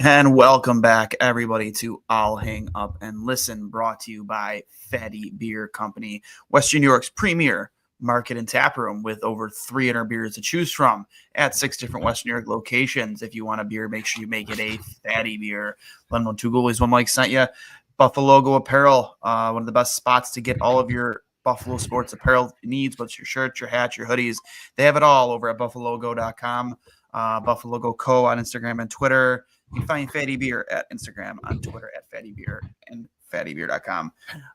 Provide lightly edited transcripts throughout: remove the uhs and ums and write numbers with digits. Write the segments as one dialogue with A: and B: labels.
A: And welcome back, everybody, to I'll Hang Up and Listen, brought to you by Fatty Beer Company, Western New York's premier market and tap room with over 300 beers to choose from at 6 different Western New York locations. If you want a beer, make sure you make it a Fatty Beer. Let them know Two Goalies, One Mike sent you. Buffalo Logo Apparel, one of the best spots to get all of your Buffalo sports apparel needs, whether it's your shirts, your hats, your hoodies. They have it all over at buffalogo.com, Buffalo Logo Co. on Instagram and Twitter. You can find Fatty Beer at Instagram, on Twitter at Fatty Beer, and fattybeer.com.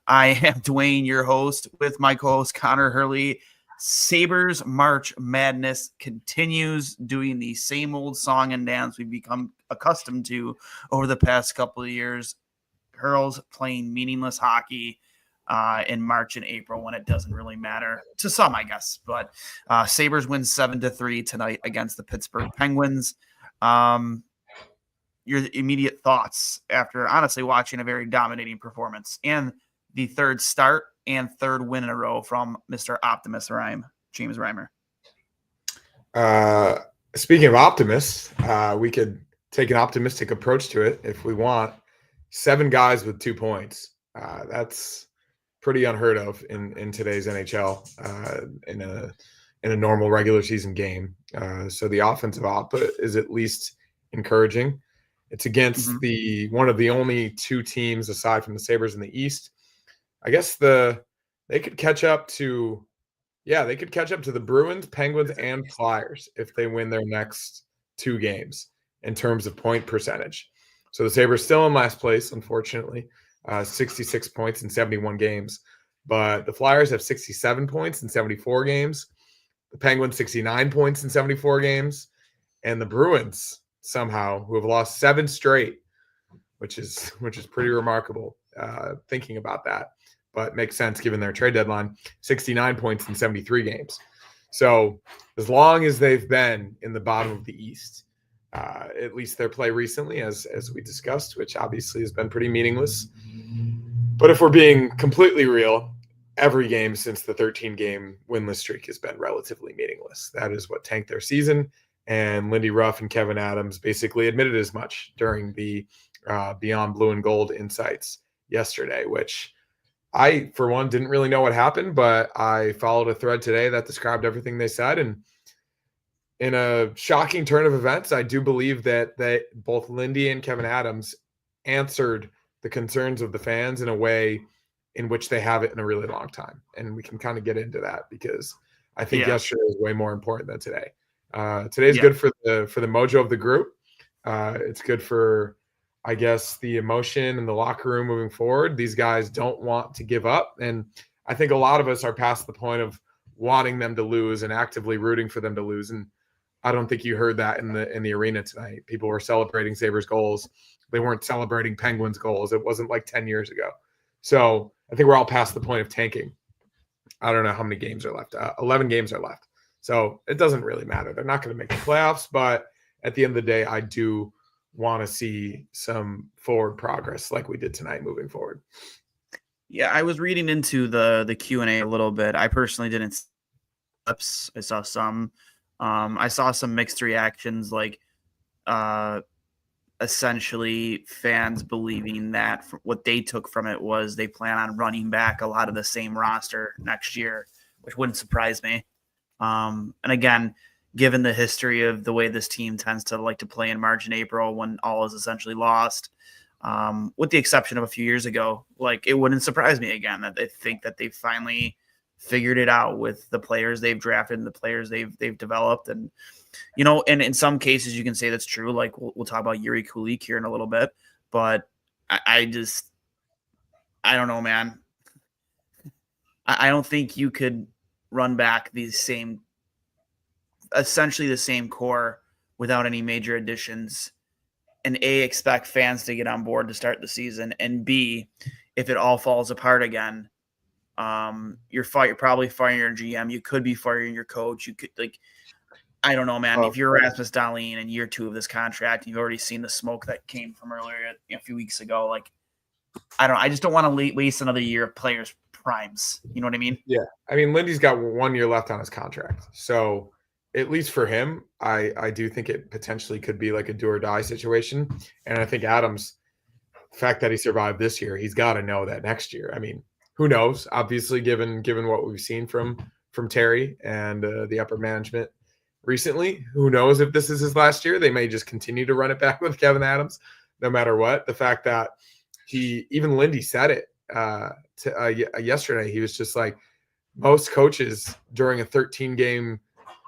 A: I am Duane, your host, with my co-host Connor Hurley. Sabres March Madness continues, doing the same old song and dance we've become accustomed to over the past couple of years. Hurls playing meaningless hockey in March and April when it doesn't really matter to some, I guess. But Sabres win 7-3 tonight against the Pittsburgh Penguins. Your immediate thoughts after honestly watching a very dominating performance and the third start and third win in a row from Mr. Optimus Rhyme, James Reimer.
B: Speaking of optimists, we could take an optimistic approach to it if we want. 7 guys with 2 points. That's pretty unheard of in today's NHL in a normal regular season game. So the offensive output is at least encouraging. It's against one of the only 2 teams aside from the Sabres in the East. I guess they could catch up to the Bruins, Penguins, and Flyers if they win their next 2 games in terms of point percentage. So the Sabres still in last place, unfortunately, 66 points in 71 games. But the Flyers have 67 points in 74 games. The Penguins 69 points in 74 games, and the Bruins somehow, who have lost 7 straight, which is pretty remarkable thinking about that, but makes sense given their trade deadline, 69 points in 73 games. So as long as they've been in the bottom of the East, at least their play recently, as we discussed, which obviously has been pretty meaningless. But if we're being completely real, every game since the 13-game winless streak has been relatively meaningless. That is what tanked their season. And Lindy Ruff and Kevin Adams basically admitted as much during the Beyond Blue and Gold Insights yesterday, which I, for one, didn't really know what happened, but I followed a thread today that described everything they said. And in a shocking turn of events, I do believe that both Lindy and Kevin Adams answered the concerns of the fans in a way in which they have it in a really long time. And we can kind of get into that because I think yesterday was way more important than today. Today's good for the mojo of the group. It's good for, I guess, the emotion in the locker room moving forward. These guys don't want to give up. And I think a lot of us are past the point of wanting them to lose and actively rooting for them to lose. And I don't think you heard that in the arena tonight. People were celebrating Sabres goals. They weren't celebrating Penguins goals. It wasn't like 10 years ago. So I think we're all past the point of tanking. I don't know how many games are left. 11 games are left. So it doesn't really matter. They're not going to make the playoffs, but at the end of the day, I do want to see some forward progress like we did tonight moving forward.
A: Yeah, I was reading into the Q&A a little bit. I personally didn't. I saw some. I saw some mixed reactions, like essentially fans believing that what they took from it was they plan on running back a lot of the same roster next year, which wouldn't surprise me. And again, given the history of the way this team tends to like to play in March and April when all is essentially lost, with the exception of a few years ago, like it wouldn't surprise me again that they think that they finally figured it out with the players they've drafted and the players they've developed. And, you know, and in some cases you can say that's true. Like we'll talk about Yuri Kulik here in a little bit, but I don't know, man. I don't think you could run back essentially the same core without any major additions, and A, expect fans to get on board to start the season, and B, if it all falls apart again, you're probably firing your GM. You could be firing your coach. You could, like, I don't know, man. If you're Rasmus Dahlin in year 2 of this contract, you've already seen the smoke that came from earlier a few weeks ago. Like, I just don't want to waste another year of players' primes. You know what I mean?
B: Yeah. I mean, Lindy's got 1 year left on his contract. So at least for him, I do think it potentially could be like a do or die situation. And I think Adams, the fact that he survived this year, he's got to know that next year. I mean, who knows? Obviously, given what we've seen from Terry and the upper management recently, who knows if this is his last year? They may just continue to run it back with Kevin Adams, no matter what. The fact that even Lindy said it yesterday, he was just like, most coaches during a 13-game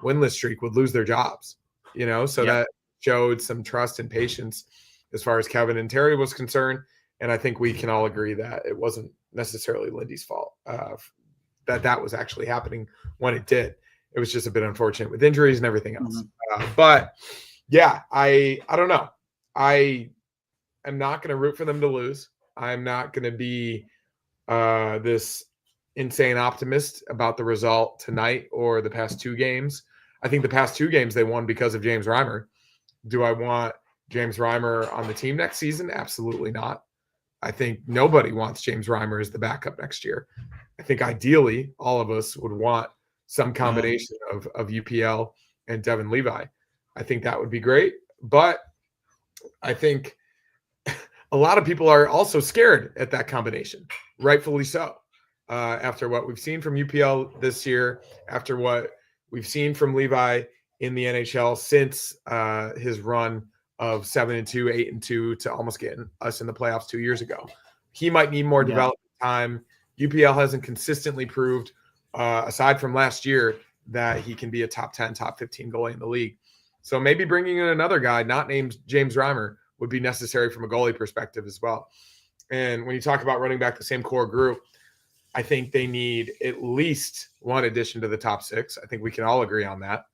B: winless streak would lose their jobs, so that showed some trust and patience as far as Kevin and Terry was concerned. And I think we can all agree that it wasn't necessarily Lindy's fault that was actually happening when it did. It was just a bit unfortunate with injuries and everything else. But yeah, I don't know. I am not going to root for them to lose. I'm not going to be this insane optimist about the result tonight or the past two games. I think the past two games they won because of James Reimer. Do I want James Reimer on the team next season? Absolutely not. I think nobody wants James Reimer as the backup next year. I think ideally all of us would want some combination of UPL and Devin Levi. I think that would be great. But I think a lot of people are also scared at that combination, rightfully so. After what we've seen from UPL this year, after what we've seen from Levi in the NHL since his run of 7-2, 8-2 to almost getting us in the playoffs 2 years ago. He might need more development time. UPL hasn't consistently proved, aside from last year, that he can be a top 10, top 15 goalie in the league. So maybe bringing in another guy not named James Reimer would be necessary from a goalie perspective as well. And when you talk about running back the same core group, I think they need at least one addition to the top six. I think we can all agree on that.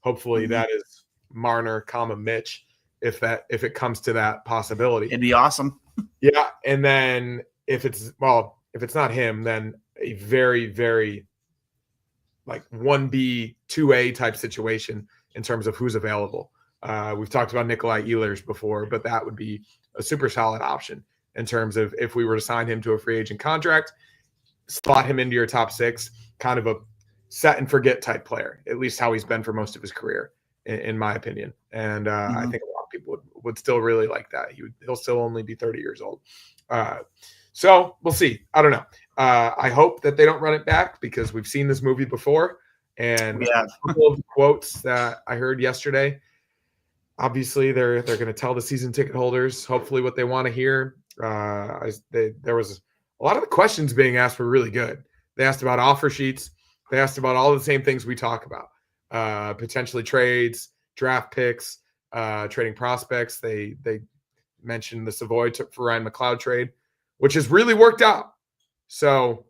B: Hopefully that is Marner, Mitch, if it comes to that possibility.
A: It'd be awesome.
B: Yeah. And then if it's not him, then a very, very like 1B, 2A type situation in terms of who's available. We've talked about Nikolai Ehlers before, but that would be a super solid option in terms of if we were to sign him to a free agent contract, slot him into your top six, kind of a set and forget type player, at least how he's been for most of his career, in my opinion. And I think a lot of people would still really like that. He'll still only be 30 years old. So we'll see. I don't know. I hope that they don't run it back because we've seen this movie before. And a couple of quotes that I heard yesterday, obviously they're going to tell the season ticket holders hopefully what they want to hear. There was a lot of the questions being asked were really good. They asked about offer sheets. They asked about all the same things we talk about, potentially trades, draft picks, trading prospects. They mentioned the Savoy for Ryan McLeod trade, which has really worked out. So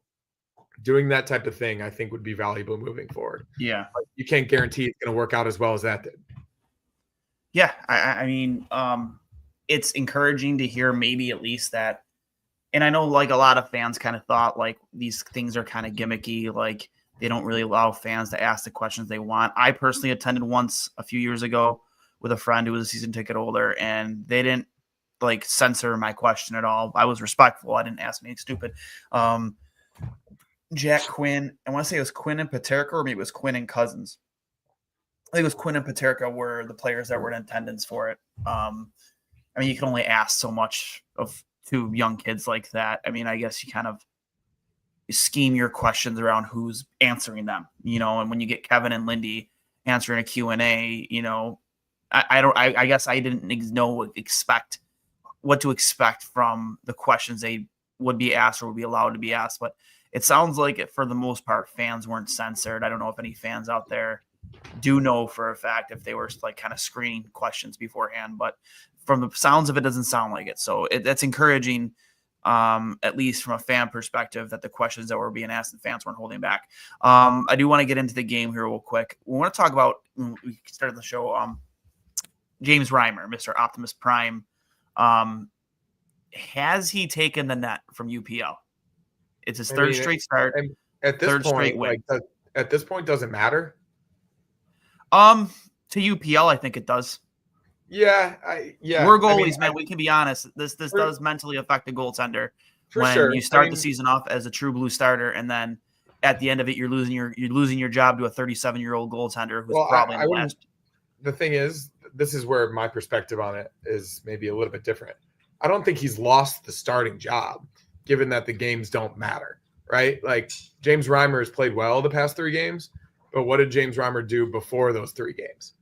B: doing that type of thing, I think, would be valuable moving forward.
A: Yeah.
B: But you can't guarantee it's going to work out as well as that did.
A: Yeah. I mean, it's encouraging to hear maybe at least that. And I know like a lot of fans kind of thought like these things are kind of gimmicky, like they don't really allow fans to ask the questions they want. I personally attended once a few years ago with a friend who was a season ticket holder, and they didn't like censor my question at all. I was respectful. I didn't ask anything stupid. Jack Quinn, I want to say it was Quinn and Paterka, or maybe it was Quinn and Cousins. I think it was Quinn and Paterka were the players that were in attendance for it. I mean, you can only ask so much of two young kids like that. I mean, I guess you kind of scheme your questions around who's answering them, and when you get Kevin and Lindy answering a Q&A, I guess I didn't know what to expect from the questions they would be asked or would be allowed to be asked. But it sounds like for the most part, fans weren't censored. I don't know if any fans out there do know for a fact if they were like kind of screening questions beforehand, but from the sounds of it, doesn't sound like it. So that's encouraging, at least from a fan perspective, that the questions that were being asked, the fans weren't holding back. I do want to get into the game here real quick. We want to talk about, we started the show, James Reimer, Mr. Optimus Prime. Has he taken the net from UPL? It's his third straight start.
B: At this point, straight win. At this point, does it matter?
A: To UPL, I think it does.
B: Yeah,
A: We're goalies, man. We can be honest. This does mentally affect the goaltender when you start the season off as a true blue starter, and then at the end of it, you're losing your job to a 37-year-old goaltender who's probably in the last.
B: The thing is, this is where my perspective on it is maybe a little bit different. I don't think he's lost the starting job, given that the games don't matter, right? Like James Reimer has played well the past 3 games, but what did James Reimer do before those 3 games?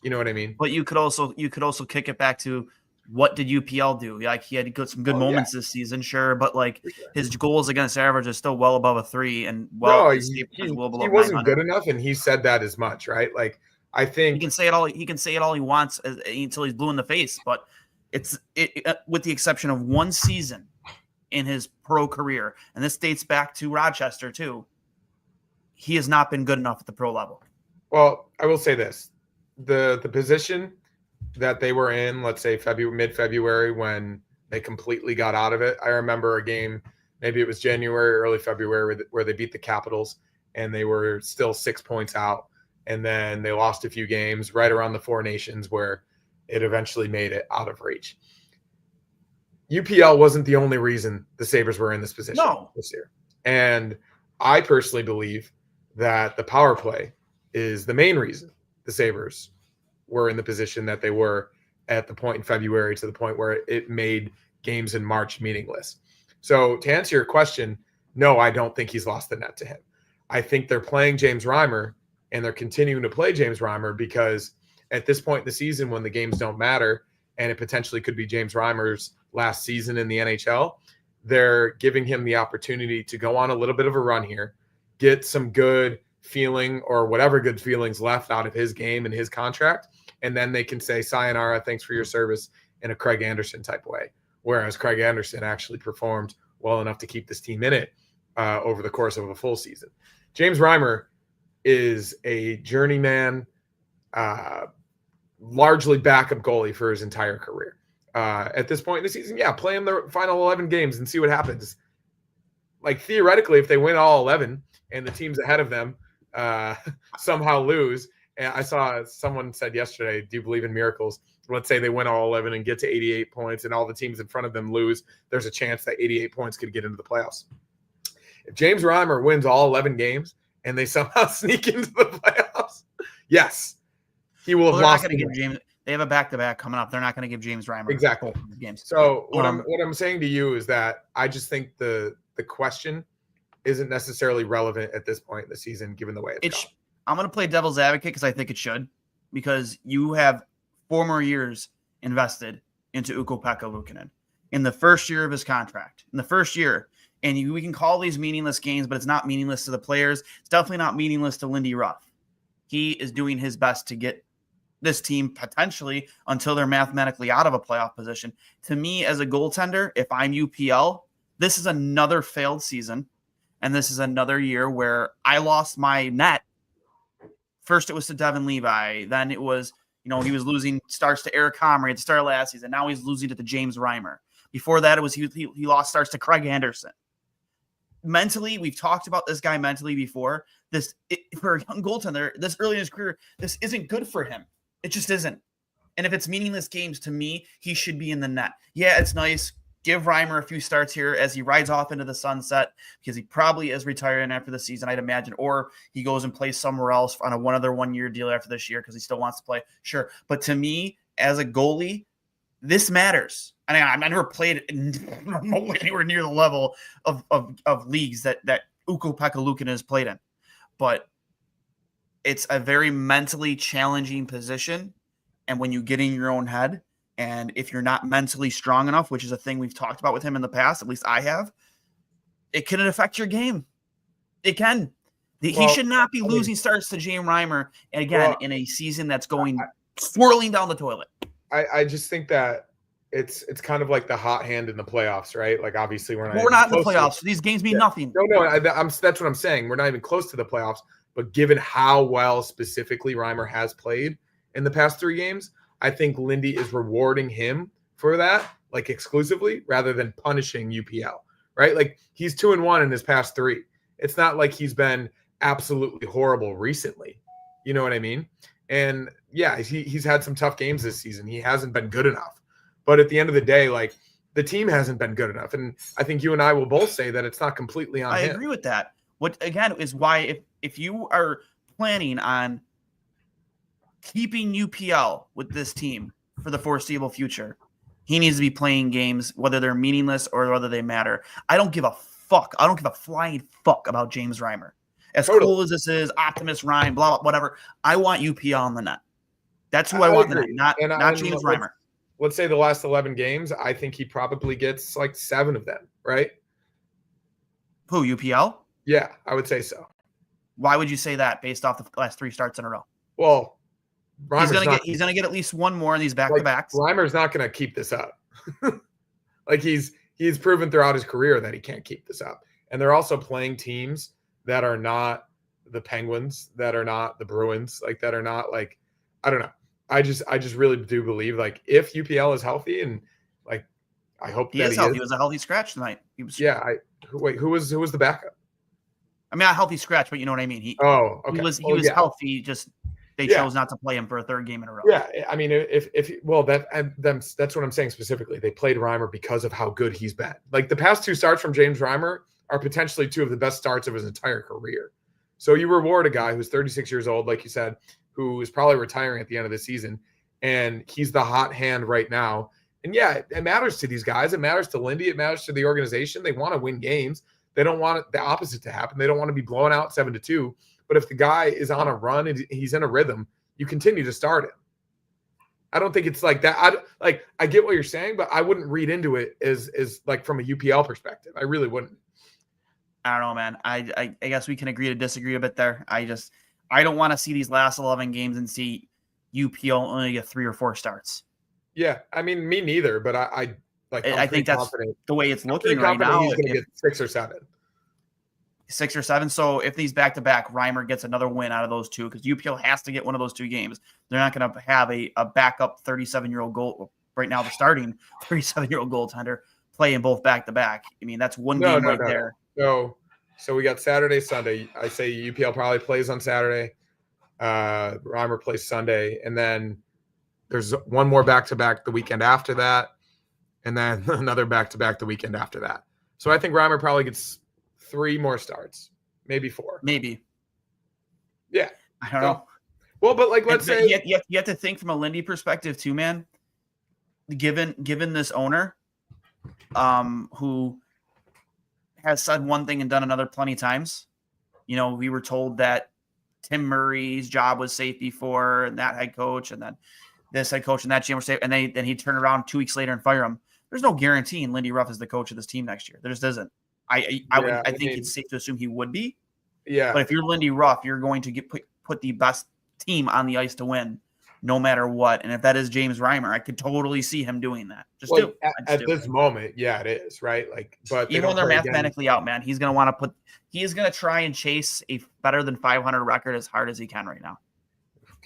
B: You know what I mean?
A: But you could also kick it back to, what did UPL do? Like, he had some good moments this season, sure, but like his goals against average is still well above a 3, and
B: he wasn't good enough, and he said that as much, right? Like, I think
A: he can say it all he wants until he's blue in the face, but it's with the exception of one season in his pro career, and this dates back to Rochester too. He has not been good enough at the pro level.
B: Well, I will say this: the position that they were in, let's say mid-February, when they completely got out of it. I remember a game, maybe it was January, early February, where they beat the Capitals and they were still 6 points out. And then they lost a few games right around the 4 Nations where it eventually made it out of reach. UPL wasn't the only reason the Sabres were in this position this year. And I personally believe that the power play is the main reason the Sabres were in the position that they were at the point in February, to the point where it made games in March meaningless. So to answer your question, no, I don't think he's lost the net to him. I think they're playing James Reimer, and they're continuing to play James Reimer because at this point in the season, when the games don't matter, and it potentially could be James Reimer's last season in the NHL, they're giving him the opportunity to go on a little bit of a run here, get some good feeling or whatever good feelings left out of his game and his contract, and then they can say, sayonara, thanks for your service, in a Craig Anderson type way. Whereas Craig Anderson actually performed well enough to keep this team in it over the course of a full season. James Reimer is a journeyman, largely backup goalie for his entire career. At this point in the season, play him the final 11 games and see what happens. Like, theoretically, if they win all 11 and the teams ahead of them somehow lose, and I saw someone said yesterday, do you believe in miracles? Let's say they win all 11 and get to 88 points and all the teams in front of them lose. There's a chance that 88 points could get into the playoffs. If James Reimer wins all 11 games and they somehow sneak into the playoffs, yes, he will have lost.
A: They have a back-to-back coming up. They're not going to give James Reimer
B: exactly
A: games.
B: So what I'm saying to you is that I just think the question isn't necessarily relevant at this point in the season, given the way it's gone.
A: I'm going to play devil's advocate because I think it should, because you have 4 more years invested into Ukko-Pekka Luukkonen in the first year of his contract. In the first year, and we can call these meaningless games, but it's not meaningless to the players. It's definitely not meaningless to Lindy Ruff. He is doing his best to get this team potentially until they're mathematically out of a playoff position. To me, as a goaltender, if I'm UPL, this is another failed season, and this is another year where I lost my net. First, it was to Devin Levi. Then it was, he was losing starts to Eric Comrie at the start of last season. Now he's losing it to James Reimer. Before that, it was he lost starts to Craig Anderson. Mentally, we've talked about this guy mentally before. For a young goaltender, this early in his career, this isn't good for him. It just isn't. And if it's meaningless games, to me, he should be in the net. Yeah, it's nice. Give Reimer a few starts here as he rides off into the sunset, because he probably is retiring after the season, I'd imagine, or he goes and plays somewhere else on another 1-year deal after this year because he still wants to play. Sure. But to me, as a goalie, this matters. I mean, I've never played anywhere near the level of leagues that Ukko-Pekka Luukkonen has played in. But it's a very mentally challenging position. And when you get in your own head, and if you're not mentally strong enough, which is a thing we've talked about with him in the past, at least I have, it can affect your game. It can. He should not be losing starts to James Reimer, and again, in a season that's going swirling down the toilet.
B: I just think that it's kind of like the hot hand in the playoffs, right? Like, obviously we're
A: not in the playoffs. So these games mean nothing.
B: No, that's what I'm saying. We're not even close to the playoffs. But given how well specifically Reimer has played in the past 3 games, I think Lindy is rewarding him for that, like, exclusively, rather than punishing UPL, right? Like, he's 2-1 in his past 3. It's not like he's been absolutely horrible recently. You know what I mean? And yeah, he's had some tough games this season. He hasn't been good enough. But at the end of the day, like, the team hasn't been good enough. And I think you and I will both say that it's not completely on him.
A: I agree with that. What again is why if you are planning on keeping UPL with this team for the foreseeable future, he needs to be playing games, whether they're meaningless or whether they matter. I don't give a fuck. I don't give a flying fuck about James Reimer. As cool as this is, Optimus Rhyme, blah, blah, whatever. I want UPL on the net. That's who I want in the net, not James Reimer.
B: Let's say the last 11 games, I think he probably gets like 7 of them, right?
A: Who, UPL?
B: Yeah, I would say so.
A: Why would you say that based off the last 3 starts in a row?
B: Well,
A: he's gonna get at least one more in these back-to-backs.
B: Reimer's not gonna keep this up. Like he's proven throughout his career that he can't keep this up. And they're also playing teams that are not the Penguins, that are not the Bruins, like that are not like, I don't know. I just really do believe like if UPL is healthy and like I hope
A: he is healthy. He was a healthy scratch tonight. He was.
B: Yeah. Who was the backup?
A: I mean, not a healthy scratch, but you know what I mean. He was healthy. Just they chose not to play him for a 3rd game in a row.
B: Yeah, I mean, that's what I'm saying specifically. They played Reimer because of how good he's been. Like the past 2 starts from James Reimer are potentially 2 of the best starts of his entire career. So you reward a guy who's 36 years old, like you said, who is probably retiring at the end of the season, and he's the hot hand right now. And yeah, it matters to these guys. It matters to Lindy. It matters to the organization. They want to win games. They don't want the opposite to happen. They don't want to be blown out 7-2. But if the guy is on a run and he's in a rhythm, you continue to start him. I don't think it's like that. I get what you're saying, but I wouldn't read into it as like from a UPL perspective. I really wouldn't.
A: I don't know, man. I guess we can agree to disagree a bit there. I don't want to see these last 11 games and see UPL only get 3 or 4 starts.
B: Yeah, I mean, me neither. But I
A: think that's the way it's looking right now.
B: He's going to get 6 or 7.
A: 6 or 7. So if these back-to-back, Reimer gets another win out of those 2, because UPL has to get one of those 2 games. They're not going to have a backup 37-year-old goal right now. The starting 37-year-old goaltender playing both back-to-back. I mean, that's one game there.
B: So we got Saturday, Sunday. I say UPL probably plays on Saturday. Reimer plays Sunday, and then there's one more back-to-back the weekend after that, and then another back-to-back the weekend after that. So I think Reimer probably gets 3 more starts, maybe 4.
A: Maybe.
B: Yeah.
A: I don't know.
B: Well, but like, let's say
A: you have to think from a Lindy perspective too, man. Given this owner, who has said one thing and done another plenty of times. You know, we were told that Tim Murray's job was safe before, and that head coach, and then this head coach and that GM were safe, and then he'd turn around 2 weeks later and fire him. There's no guarantee in Lindy Ruff is the coach of this team next year. There just isn't. I think it's safe to assume he would be.
B: Yeah.
A: But if you're Lindy Ruff, you're going to put the best team on the ice to win, no matter what. And if that is James Reimer, I could totally see him doing that.
B: At this moment, yeah, it is, right? Like, but
A: even when they're mathematically out, man, he's going to try and chase a better than 500 record as hard as he can right now.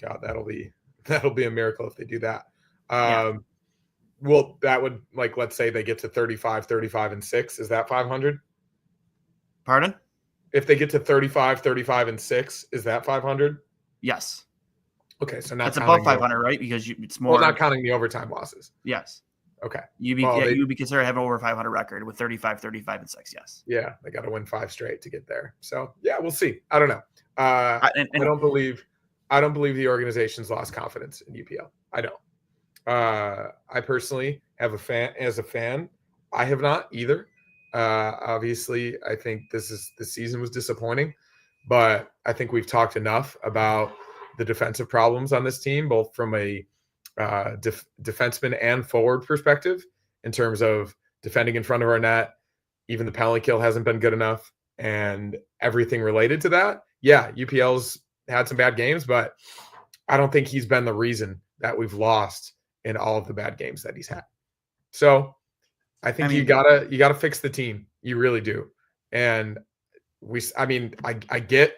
B: God, that'll be a miracle if they do that. Well, that would, like, let's say they get to 35 and 6. Is that 500?
A: Pardon?
B: If they get to 35 and 6, is that 500?
A: Yes.
B: Okay, so not
A: it's above 500, right? Because it's more.
B: Well, not counting the overtime losses.
A: Yes.
B: Okay.
A: You'd be considered having over 500 record with 35 and 6. Yes.
B: Yeah, they got to win 5 straight to get there. So yeah, we'll see. I don't know. I don't believe the organization's lost confidence in UPL. I don't. I personally have a fan. I have not either. Obviously, I think the season was disappointing, but I think we've talked enough about the defensive problems on this team, both from a defenseman and forward perspective, in terms of defending in front of our net. Even the penalty kill hasn't been good enough, and everything related to that. Yeah, UPL's had some bad games, but I don't think he's been the reason that we've lost in all of the bad games that he's had. So I think you gotta fix the team. You really do. And I get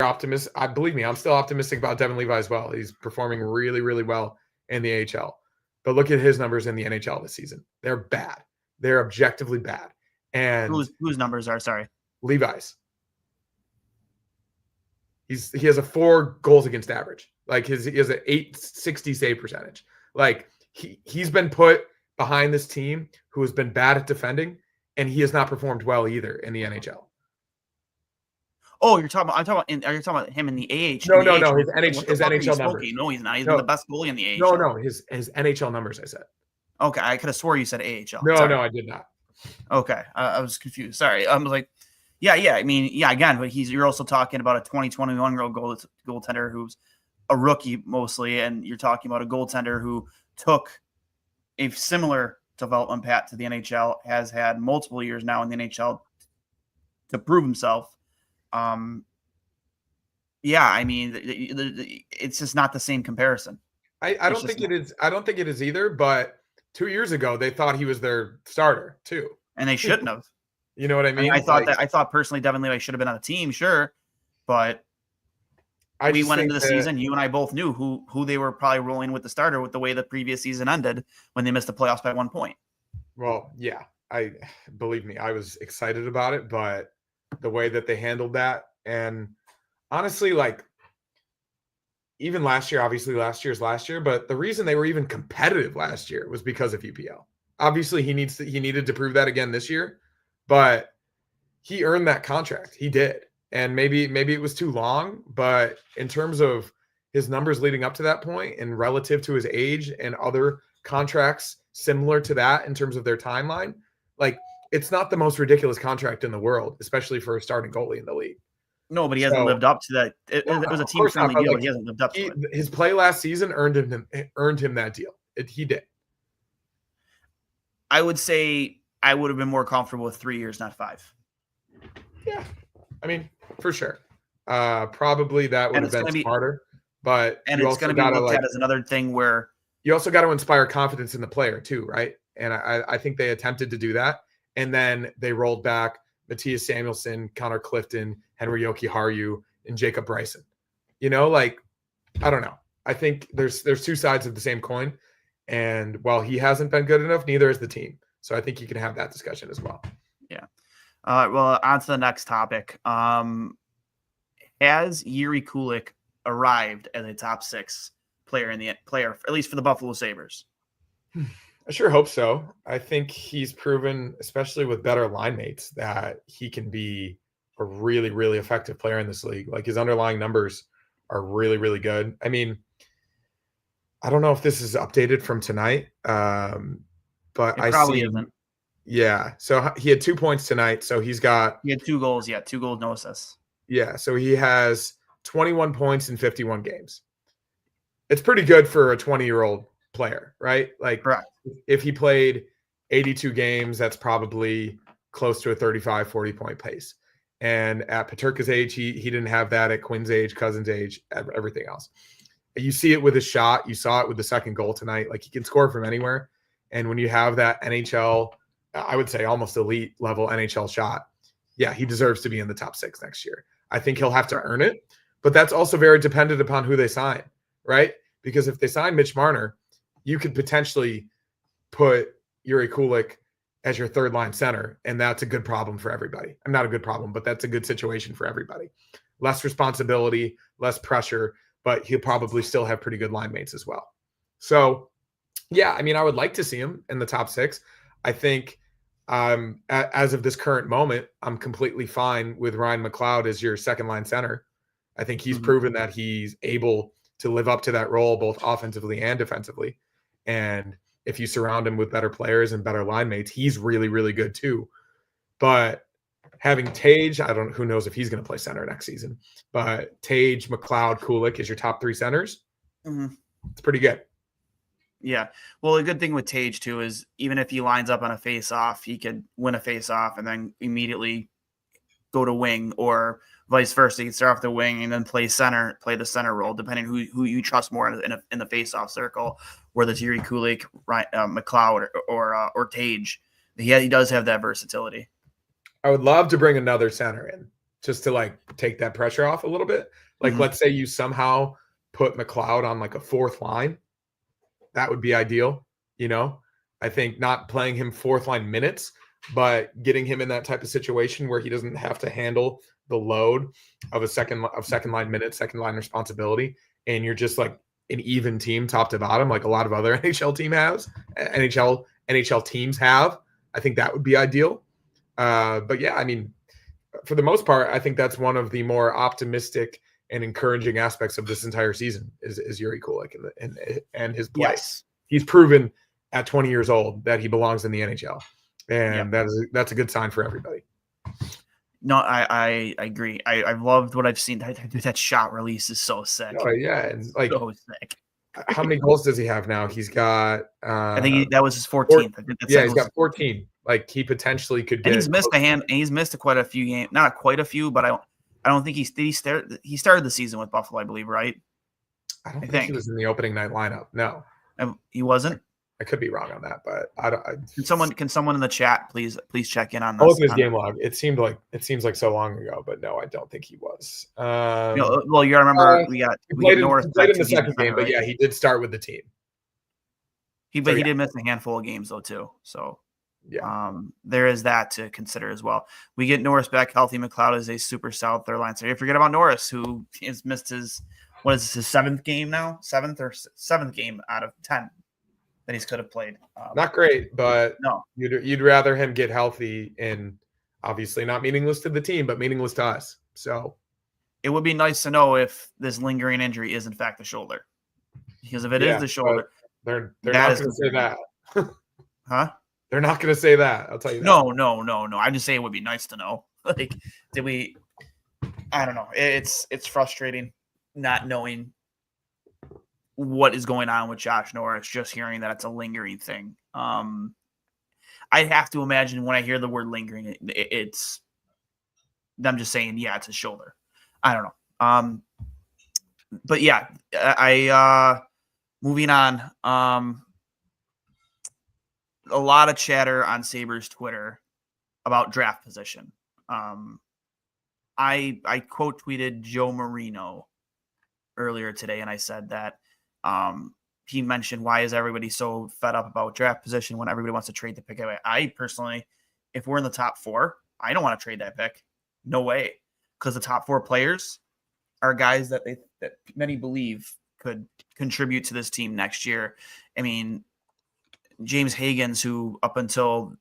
B: your optimism. Believe me, I'm still optimistic about Devin Levi as well. He's performing really, really well in the AHL. But look at his numbers in the NHL this season. They're bad. They're objectively bad. And
A: whose numbers are, sorry?
B: Levi's. He has a 4 goals against average. Like he has an 860 save percentage. Like he's been put behind this team who has been bad at defending, and he has not performed well either in the NHL.
A: Oh, you're talking about. Are you talking about him in the AH?
B: No,
A: In the
B: no,
A: AH?
B: no. His
A: What the
B: his
A: fuck are you
B: NHL
A: smoking?
B: numbers.
A: No, he's not. He's been
B: No,
A: the best goalie in the
B: no,
A: AHL.
B: no. His NHL numbers. I said.
A: Okay, I could have swore you said AHL.
B: No,
A: Sorry.
B: no, I did not.
A: Okay, I was confused. Sorry. I was like, yeah. I mean, yeah. Again, but you're also talking about a 2021-year-old goaltender who's a rookie mostly, and you're talking about a goaltender who took a similar development path to the NHL, has had multiple years now in the NHL to prove himself. Yeah, I mean, it's just not the same comparison.
B: I don't think it is. I don't think it is either. But 2 years ago, they thought he was their starter too,
A: and they shouldn't have.
B: You know what I mean?
A: I thought personally Devin Levi should have been on the team, sure, but we went into the season. You and I both knew who they were probably rolling with the starter with the way the previous season ended when they missed the playoffs by 1 point.
B: Well, yeah, believe me, I was excited about it, but the way that they handled that, and honestly, like even last year, obviously last year, but the reason they were even competitive last year was because of UPL. Obviously, he needed to prove that again this year, but he earned that contract. He did. And maybe it was too long, but in terms of his numbers leading up to that point and relative to his age and other contracts similar to that in terms of their timeline, like it's not the most ridiculous contract in the world, especially for a starting goalie in the league.
A: No, but he hasn't lived up to that. It was a team-friendly deal, but he hasn't lived up to it.
B: His play last season earned him that deal. He did.
A: I would say I would have been more comfortable with 3 years, not 5.
B: Yeah, I mean, for sure. Probably that would have been smarter. But
A: it's going to be looked at as another thing where
B: you also got to inspire confidence in the player too, right? And I think they attempted to do that, and then they rolled back Matthias Samuelsson, Connor Clifton, Henry Jokiharju, and Jacob Bryson. You know, like I don't know. I think there's two sides of the same coin, and while he hasn't been good enough, neither is the team. So I think you can have that discussion as well.
A: Yeah. Well, on to the next topic. Has Jiri Kulich arrived as a top 6 player at least for the Buffalo Sabres?
B: I sure hope so. I think he's proven, especially with better line mates, that he can be a really, really effective player in this league. Like his underlying numbers are really, really good. I mean, I don't know if this is updated from tonight, but
A: it probably isn't.
B: Yeah. So he had 2 points tonight. So he had
A: 2 goals. Yeah. 2 goals, no assists.
B: Yeah. So he has 21 points in 51 games. It's pretty good for a 20-year-old player, right? Like
A: correct.
B: If he played 82 games, that's probably close to a 35, 40 point pace. And at Peterka's age, he didn't have that at Quinn's age, Cousin's age, everything else. You see it with his shot. You saw it with the second goal tonight. Like he can score from anywhere. And when you have that NHL, I would say almost elite level NHL shot, yeah, he deserves to be in the top 6 next year. I think he'll have to earn it, but that's also very dependent upon who they sign, right? Because if they sign Mitch Marner, you could potentially put Jiri Kulich as your third line center, and that's a good problem for everybody. I'm not a good problem, but that's a good situation for everybody. Less responsibility, less pressure, but he'll probably still have pretty good line mates as well. So, yeah, I mean, I would like to see him in the top 6. I think as of this current moment, I'm completely fine with Ryan McLeod as your second line center. I think he's proven that he's able to live up to that role, both offensively and defensively. And if you surround him with better players and better line mates, he's really, really good too. But having Tage, who knows if he's going to play center next season, but Tage, McLeod, Kulich is your top 3 centers. It's pretty good.
A: Yeah. Well, a good thing with Tage too is even if he lines up on a face-off, he could win a face-off and then immediately go to wing, or vice versa. He can start off the wing and then play the center role, depending who you trust more in the face-off circle, whether it's Jiri Kulich, McLeod, or Tage. He does have that versatility.
B: I would love to bring another center in just to like take that pressure off a little bit. Like let's say you somehow put McLeod on like a 4th line. That would be ideal. You know, I think not playing him 4th line minutes, but getting him in that type of situation where he doesn't have to handle the load of second line minutes, second line responsibility. And you're just like an even team top to bottom, like a lot of other NHL teams have. I think that would be ideal. But yeah, I mean, for the most part, I think that's one of the more optimistic and encouraging aspects of this entire season is Yuri Kulik and his play.
A: Yes.
B: He's proven at 20 years old that he belongs in the NHL, and
A: Yep.
B: that's a good sign for everybody.
A: No, I agree. I've loved what I've seen. That shot release is so sick.
B: Oh yeah, and like
A: So sick.
B: how many goals does he have now? He's got
A: I think that was his 14th. I think
B: he's got 14. Like he potentially could get.
A: And he's missed he's missed quite a few games. Not quite a few, but I don't think he started the season with Buffalo, I believe, right?
B: I don't think he was in the opening night lineup. No,
A: he wasn't.
B: I could be wrong on that, but I don't.
A: Can someone in the chat please check in on this?
B: I'll look at his game log. It seems like so long ago, but no, I don't think he was.
A: Well, you remember we got Norris.
B: He played in the second game, but yeah, he did start with the team.
A: He did miss a handful of games though too. So
B: yeah,
A: there is that to consider as well. We get Norris back healthy. McLeod is a super solid third line. So you forget about Norris, who has missed his seventh game now, seventh game out of 10 that he could have played.
B: Not great, but
A: no,
B: you'd rather him get healthy and obviously not meaningless to the team, but meaningless to us. So
A: it would be nice to know if this lingering injury is in fact the shoulder, because if it is the shoulder,
B: they're not going to say that.
A: Huh?
B: They're not going to say that. I'll tell you that.
A: No. I'm just saying it would be nice to know. Like, I don't know. It's frustrating not knowing what is going on with Josh Norris, just hearing that it's a lingering thing. I have to imagine when I hear the word lingering, it's them just saying, yeah, it's his shoulder. I don't know. But yeah, moving on. A lot of chatter on Sabres Twitter about draft position. I quote tweeted Joe Marino earlier today, and I said that he mentioned, why is everybody so fed up about draft position when everybody wants to trade the pick away? I personally, if we're in the top 4, I don't want to trade that pick. No way. Because the top 4 players are guys that many believe could contribute to this team next year. I mean, James Higgins, who up until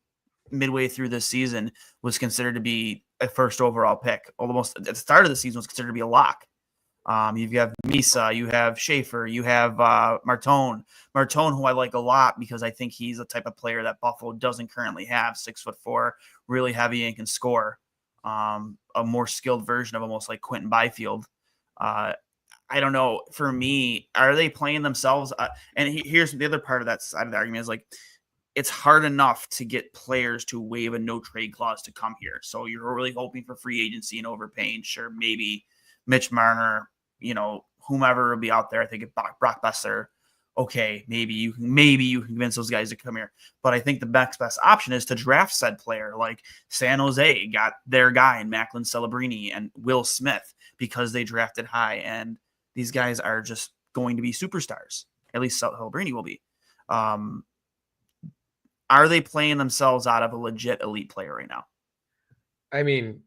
A: midway through this season was considered to be a first overall pick, almost at the start of the season was considered to be a lock. You have Misa, you have Schaefer, you have Martone, who I like a lot because I think he's the type of player that Buffalo doesn't currently have. 6'4", really heavy and can score. A more skilled version of almost like Quentin Byfield. I don't know. For me, are they playing themselves? And here's the other part of that side of the argument is like, it's hard enough to get players to waive a no trade clause to come here. So you're really hoping for free agency and overpaying. Sure, maybe Mitch Marner, whomever will be out there. I think Brock Besser. Okay, maybe you can convince those guys to come here. But I think the next best option is to draft said player. Like San Jose got their guy in Macklin Celebrini and Will Smith because they drafted high, and these guys are just going to be superstars. At least Celebrini will be. Are they playing themselves out of a legit elite player right now?
B: I mean,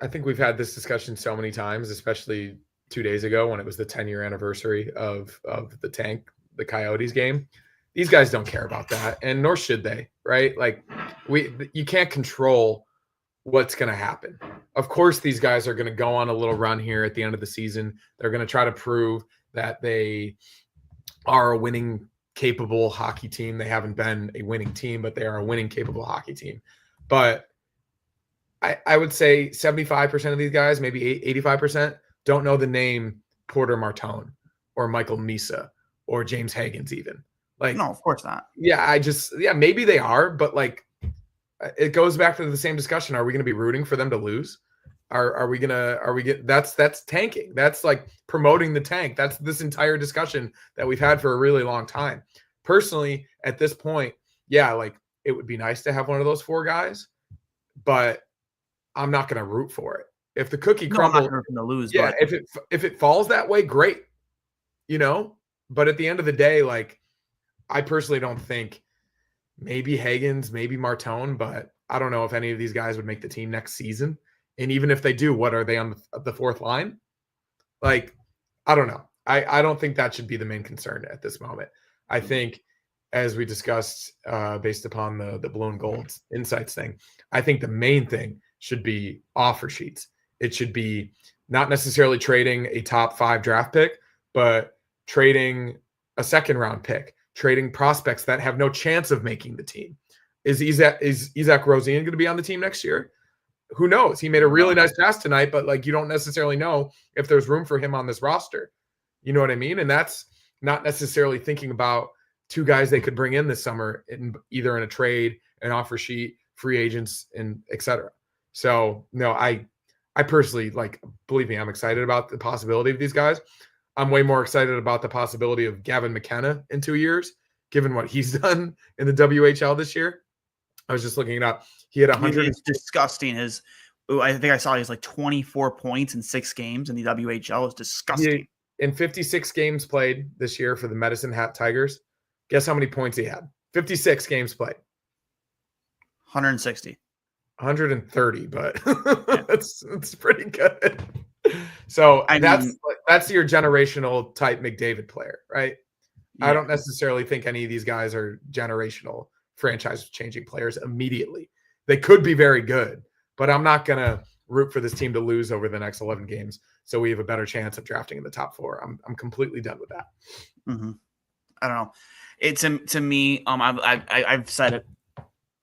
B: I think we've had this discussion so many times, especially 2 days ago when it was the 10-year anniversary of the Coyotes game. These guys don't care about that, and nor should they, right? Like you can't control what's going to happen. Of course, these guys are going to go on a little run here at the end of the season. They're going to try to prove that they are a winning capable hockey team. They haven't been a winning team, but they are a winning capable hockey team. But I would say 75% of these guys, maybe 85%, don't know the name Porter Martone or Michael Misa or James Higgins even. Like,
A: no, of course not.
B: Yeah, maybe they are, but like it goes back to the same discussion. Are we going to be rooting for them to lose? That's tanking. That's like promoting the tank. That's this entire discussion that we've had for a really long time. Personally, at this point, yeah, like it would be nice to have one of those 4 guys, but I'm not going to root for it. If the cookie crumbles,
A: I'm not going to lose.
B: Yeah,
A: but
B: if it falls that way, great. But at the end of the day, like I personally don't think maybe Higgins, maybe Martone, but I don't know if any of these guys would make the team next season. And even if they do, what are they on the 4th line? Like, I don't know. I don't think that should be the main concern at this moment. I think, as we discussed, based upon the Blue and Gold Insights thing, I think the main thing should be offer sheets. It should be not necessarily trading a top 5 draft pick, but trading a second round pick, trading prospects that have no chance of making the team. Is Isaac Rosén going to be on the team next year? Who knows? He made a really nice pass tonight, but like you don't necessarily know if there's room for him on this roster. You know what I mean? And that's not necessarily thinking about 2 guys they could bring in this summer, either in a trade, an offer sheet, free agents, and etc. So no, I personally, like, believe me, I'm excited about the possibility of these guys. I'm way more excited about the possibility of Gavin McKenna in 2 years, given what he's done in the WHL this year. I was just looking it up. He had 100.
A: It's disgusting. I think I saw he has like 24 points in 6 games in the WHL. It's disgusting.
B: In 56 games played this year for the Medicine Hat Tigers, guess how many points he had? 56 games played.
A: 160.
B: 130, but it's pretty good. So that's your generational type McDavid player, right? Yeah. I don't necessarily think any of these guys are generational franchise-changing players immediately. They could be very good, but I'm not going to root for this team to lose over the next 11 games so we have a better chance of drafting in the top 4. I'm completely done with that.
A: Mm-hmm. I don't know. It's to me. I've said it.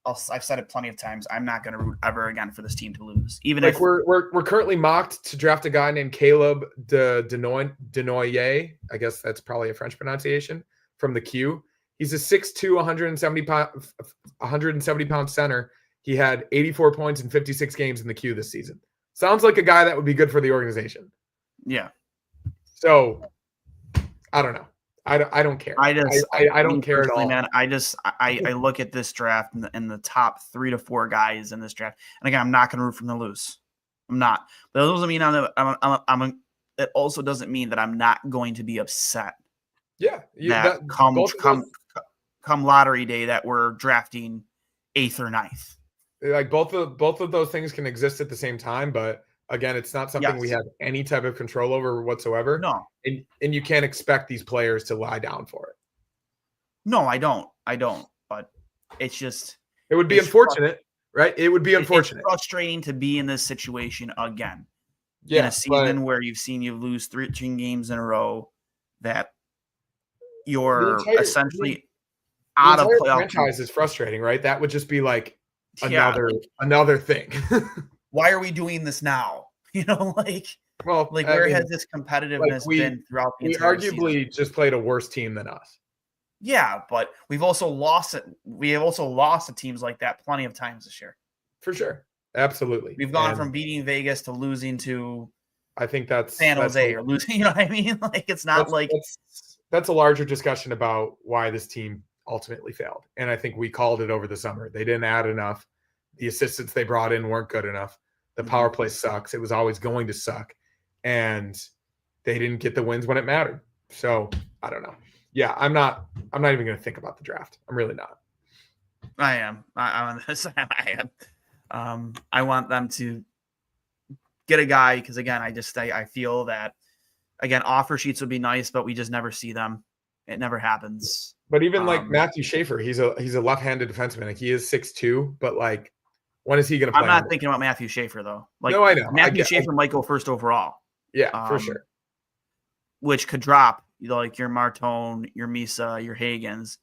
A: I've said it plenty of times. I'm not going to root ever again for this team to lose. Even if
B: we're currently mocked to draft a guy named Caleb Denoyer. I guess that's probably a French pronunciation, from the Q. He's a 6'2", 170-pound center. He had 84 points in 56 games in the Q this season. Sounds like a guy that would be good for the organization.
A: Yeah.
B: So I don't know. I don't care. I don't care at all,
A: man. I look at this draft and the top 3 to 4 guys in this draft, and again, I'm not going to root for them to lose. I'm not. But it doesn't mean it also doesn't mean that I'm not going to be upset.
B: Yeah.
A: Come lottery day that we're drafting 8th or 9th.
B: Like both of those things can exist at the same time, but again, it's not something we have any type of control over whatsoever.
A: No.
B: And you can't expect these players to lie down for it.
A: No, I don't. But it's just...
B: It would be unfortunate, right? It would be unfortunate.
A: It's frustrating to be in this situation again.
B: Yeah,
A: in a season where you've seen you lose 13 games in a row, that you're essentially out of playoff.
B: Franchise is frustrating, right? That would just be like another thing.
A: Why are we doing this now? Where has this competitiveness been throughout the entire season?
B: We arguably just played a worse team than us.
A: Yeah, but we've also lost it. We have also lost to teams like that plenty of times this year.
B: For sure. Absolutely.
A: We've gone from beating Vegas to losing to
B: I think that's
A: San Jose or losing, you know what I mean? Like it's not
B: that's a larger discussion about why this team ultimately failed. And I think we called it over the summer. They didn't add enough. The assistants they brought in weren't good enough. The power play sucks. It was always going to suck. And they didn't get the wins when it mattered. So I don't know. Yeah, I'm not even going to think about the draft. I'm really not.
A: I am. I am. I want them to get a guy because, again, I feel that, again, offer sheets would be nice, but we just never see them. It never happens.
B: But even like Matthew Schaefer, he's a left-handed defenseman. Like he is 6'2", but like when is he going to play?
A: I'm not thinking about Matthew Schaefer though. Like,
B: no, I know.
A: Matthew Schaefer might go first overall.
B: Yeah, for sure.
A: Which could drop like your Martone, your Misa, your Hagens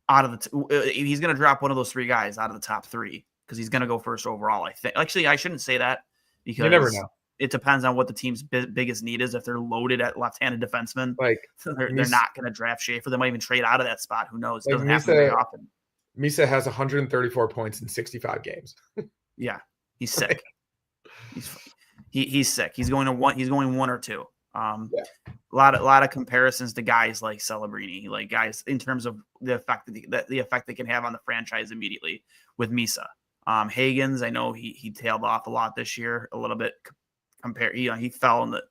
A: out of the. He's going to drop one of those 3 guys out of the top 3 because he's going to go first overall. I think. Actually, I shouldn't say that because
B: you never know.
A: It depends on what the team's biggest need is. If they're loaded at left-handed defensemen,
B: like
A: they're not going to draft Schaefer. They might even trade out of that spot. Who knows? It doesn't happen very often.
B: Misa has 134 points in 65 games.
A: Yeah, he's sick. He's sick. He's going 1 or 2. A lot of comparisons to guys like Celebrini, like guys in terms of the effect they can have on the franchise immediately with Misa. Hagens, I know he tailed off a lot this year, a little bit. He fell in the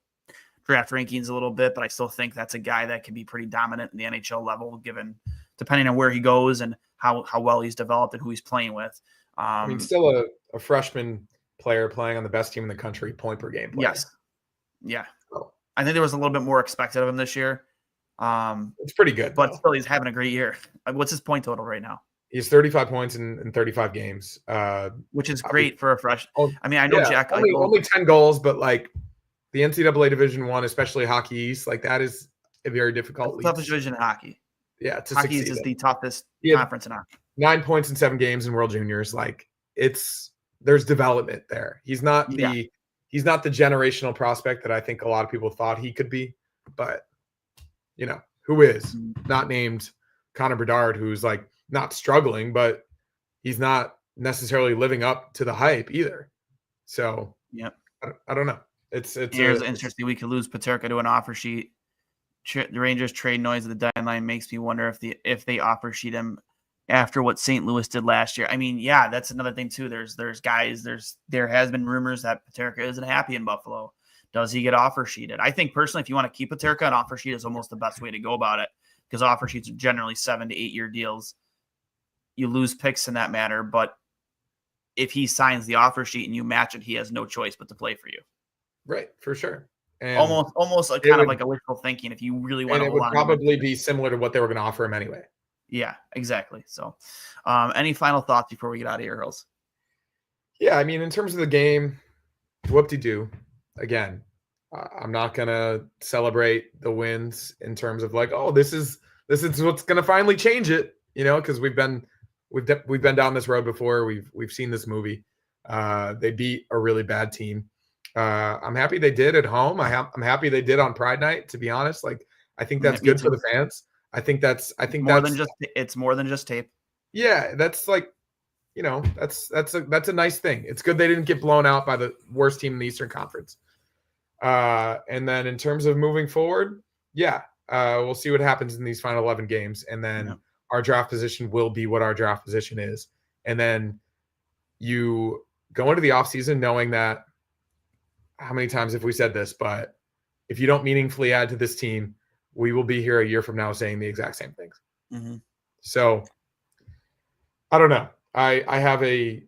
A: draft rankings a little bit, but I still think that's a guy that can be pretty dominant in the NHL level, given depending on where he goes and how well he's developed and who he's playing with.
B: Still a freshman player playing on the best team in the country, point per game player.
A: Yes. Yeah. Oh. I think there was a little bit more expected of him this year.
B: It's pretty good.
A: But still, he's having a great year. What's his point total right now?
B: He's 35 points in 35 games.
A: Which is great for a fresh.
B: Oh,
A: I mean, I know Jack.
B: Only 10 goals, but like the NCAA Division I, especially Hockey East, like that is a very difficult league.
A: Toughest division in hockey.
B: Yeah, to
A: Hockey
B: succeed
A: is the toughest conference in hockey.
B: 9 points in 7 games in World Juniors. Like there's development there. He's not the generational prospect that I think a lot of people thought he could be, but who is not named Connor Bedard, who's like not struggling, but he's not necessarily living up to the hype either. So I don't know.
A: Here's interesting. We could lose Peterka to an offer sheet. The Rangers trade noise at the deadline makes me wonder if they offer sheet him after what St. Louis did last year. I mean, yeah, that's another thing too. There has been rumors that Peterka isn't happy in Buffalo. Does he get offer sheeted? I think personally, if you want to keep Peterka, an offer sheet is almost the best way to go about it, because offer sheets are generally 7 to 8 year deals. You lose picks in that matter, but if he signs the offer sheet and you match it, he has no choice but to play for you.
B: Right, for sure. And
A: almost like kind of like a wishful thinking if you really want to.
B: And it would probably be similar to what they were going to offer him anyway.
A: Yeah, exactly. So, any final thoughts before we get out of here, Hurls?
B: Yeah, I mean, in terms of the game, whoop-de-doo. Again, I'm not going to celebrate the wins in terms of like, oh, this is what's going to finally change it, because we've been down this road before. We've seen this movie. They beat a really bad team. I'm happy they did at home. I'm happy they did on Pride Night, to be honest. Like, I think that's good for the fans.
A: It's more than just tape.
B: Yeah, that's like, that's a nice thing. It's good they didn't get blown out by the worst team in the Eastern Conference. And then in terms of moving forward, we'll see what happens in these final 11 games, and then our draft position will be what our draft position is. And then you go into the offseason knowing that, how many times have we said this, but if you don't meaningfully add to this team, we will be here a year from now saying the exact same things. Mm-hmm. So I don't know. I have a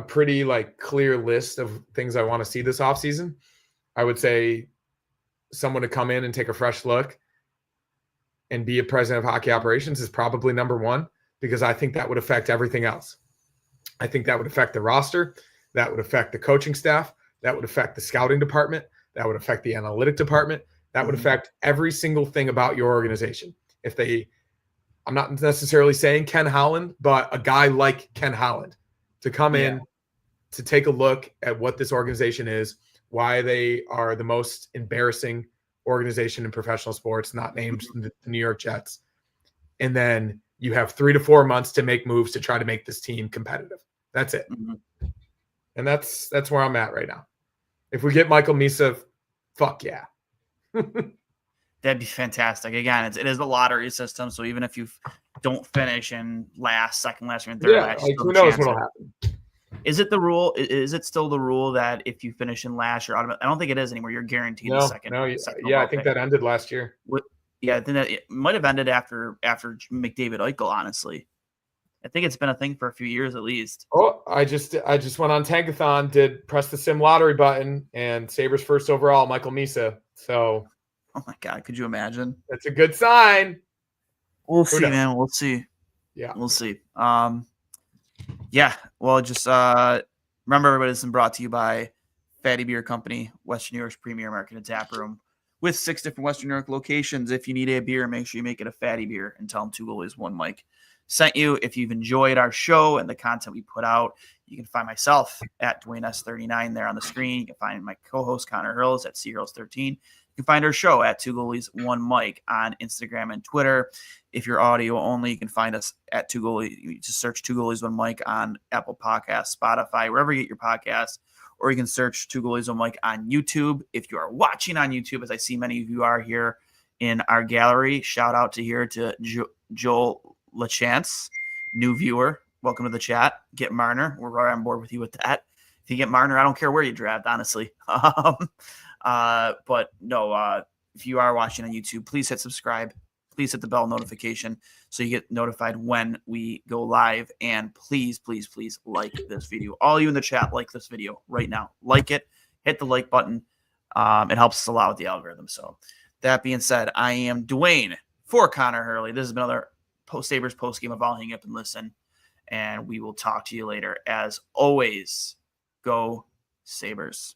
B: pretty like clear list of things I want to see this offseason. I would say someone to come in and take a fresh look and be a president of hockey operations is probably number one, because I think that would affect everything else. I think that would affect the roster. That would affect the coaching staff. That would affect the scouting department. That would affect the analytic department. That would affect every single thing about your organization. I'm not necessarily saying Ken Holland, but a guy like Ken Holland to come in to take a look at what this organization is, why they are the most embarrassing organization in professional sports, not named the New York Jets. And then you have 3 to 4 months to make moves to try to make this team competitive. That's it. Mm-hmm. And that's where I'm at right now. If we get Michael Misa, fuck yeah.
A: That'd be fantastic. Again, it is a lottery system, so even if you don't finish in second last, or third last,
B: who knows what'll happen.
A: Is it the rule? Is it still the rule that if you finish in last, you're automatic? I don't think it is anymore. You're guaranteed the second.
B: No, I think that ended last year.
A: I think that it might have ended after McDavid Eichel, honestly. I think it's been a thing for a few years at least.
B: Oh, I just went on Tankathon, press the sim lottery button, and Sabres first overall, Michael Misa. So,
A: oh my God, could you imagine?
B: That's a good sign.
A: We'll see, man. We'll see.
B: Yeah,
A: we'll see. Well, just remember, everybody, this is brought to you by Fatty Beer Company, Western New York's premier market and tap room, with 6 different Western New York locations. If you need a beer, make sure you make it a Fatty Beer and tell them 2 goalies, 1 mic sent you. If you've enjoyed our show and the content we put out, you can find myself at Duane S39 there on the screen. You can find my co-host Connor Hurls at CHurls13. You can find our show at 2 goalies, 1 mic on Instagram and Twitter. If you're audio only, you can find us at 2 goalies. You just search 2 goalies, 1 mic on Apple Podcasts, Spotify, wherever you get your podcasts, or you can search 2 goalies, 1 mic on YouTube. If you are watching on YouTube, as I see many of you are here in our gallery, shout out to Joel LaChance, new viewer. Welcome to the chat. Get Marner. We're right on board with you with that. If you get Marner, I don't care where you draft, honestly. But no, if you are watching on YouTube, please hit subscribe. Please hit the bell notification so you get notified when we go live. And please, please, please like this video. All you in the chat, like this video right now. Like it. Hit the like button. It helps us a lot with the algorithm. So that being said, I am Duane for Connor Hurley. This has been another Sabres post game of All Hang Up and Listen. and we will talk to you later. As always, go Sabres.